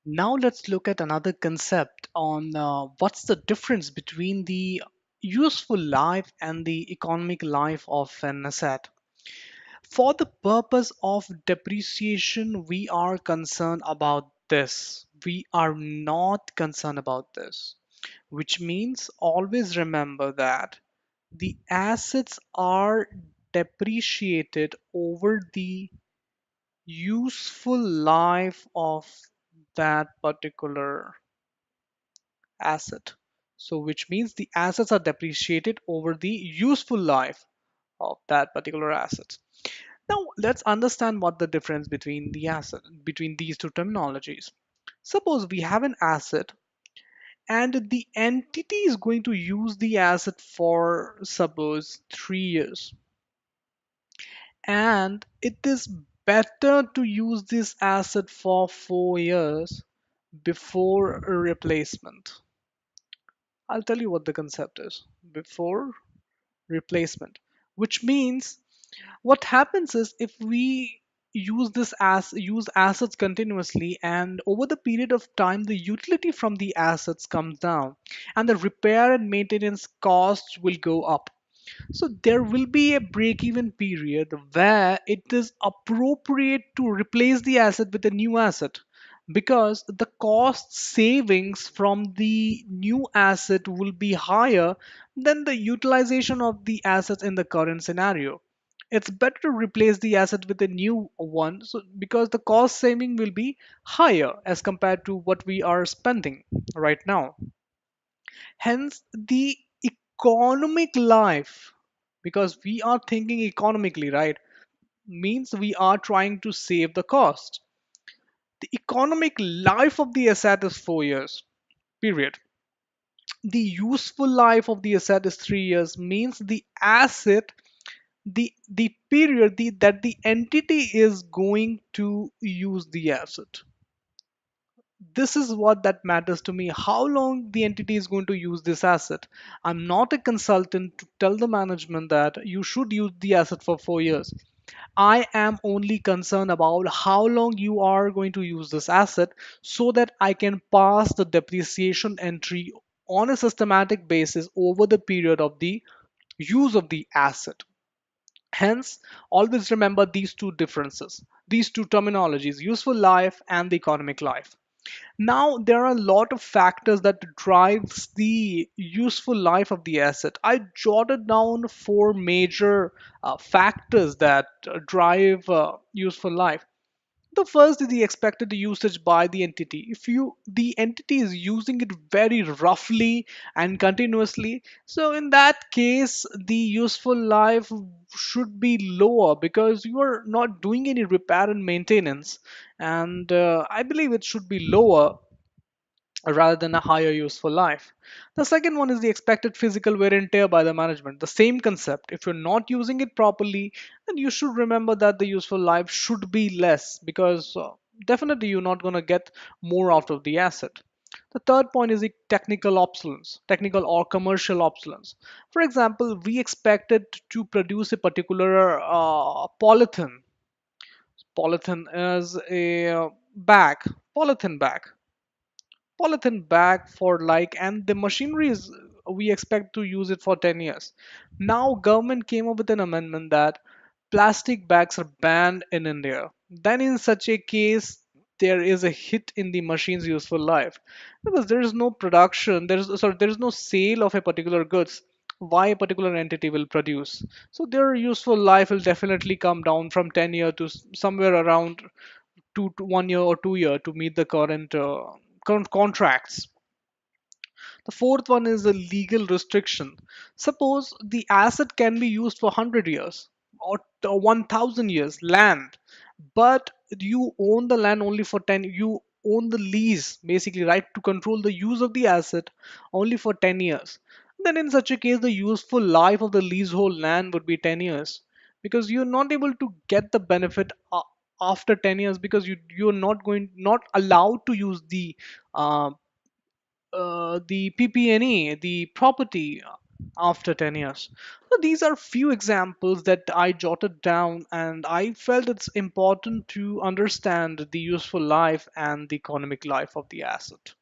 Now let's look at another concept on what's the difference between the useful life and the economic life of an asset. For the purpose of depreciation, we are concerned about this. We are not concerned about this, which means always remember that the assets are depreciated over the useful life of that particular asset. So, which means the assets are depreciated over the useful life of that particular asset. Now, let's understand what the difference between between these two terminologies. Suppose we have an asset and the entity is going to use the asset for suppose 3 years, and it is better to use this asset for 4 years before a replacement. I'll tell you what the concept is before replacement, which means what happens is if we use assets continuously, and over the period of time the utility from the assets comes down and the repair and maintenance costs will go up. So there will be a break even period where it is appropriate to replace the asset with a new asset, because the cost savings from the new asset will be higher than the utilization of the assets in the current scenario. It's better to replace the asset with a new one, so because the cost saving will be higher as compared to what we are spending right now. Hence the economic life, because we are thinking economically, right, means we are trying to save the cost. The economic life of the asset is 4 years, period. The useful life of the asset is 3 years, means the asset, the period that the entity is going to use the asset. This is what that matters to me, how long the entity is going to use this asset. I'm not a consultant to tell the management that you should use the asset for 4 years. I am only concerned about how long you are going to use this asset, so that I can pass the depreciation entry on a systematic basis over the period of the use of the asset. Hence, always remember these two differences, these two terminologies, useful life and the economic life. Now, there are a lot of factors that drives the useful life of the asset. I jotted down four major factors that drive useful life. The first is the expected usage by the entity. If the entity is using it very roughly and continuously, so in that case the useful life should be lower, because you are not doing any repair and maintenance, and I believe it should be lower rather than a higher useful life. The second one is the expected physical wear and tear by the management. The same concept. If you're not using it properly, then you should remember that the useful life should be less, because definitely you're not going to get more out of the asset. The third point is the technical obsolescence, technical or commercial obsolescence. For example, we expected to produce a particular polythene. Polythene is a bag, polythene bag polythene bag for like, and the machinery is, we expect to use it for 10 years. Now government came up with an amendment that plastic bags are banned in India. Then in such a case there is a hit in the machine's useful life, because there is no production, there is no sale of a particular goods. Why a particular entity will produce, so their useful life will definitely come down from 10 year to somewhere around 1 year or 2 year to meet the current contracts. The fourth one is a legal restriction. Suppose the asset can be used for 100 years or 1000 years land, but you own the land only for 10, you own the lease, basically right to control the use of the asset only for 10 years. Then in such a case the useful life of the leasehold land would be 10 years, because you're not able to get the benefit after 10 years, because you're not allowed to use the PPE, the property. after 10 years. So these are few examples that I jotted down, and I felt it's important to understand the useful life and the economic life of the asset.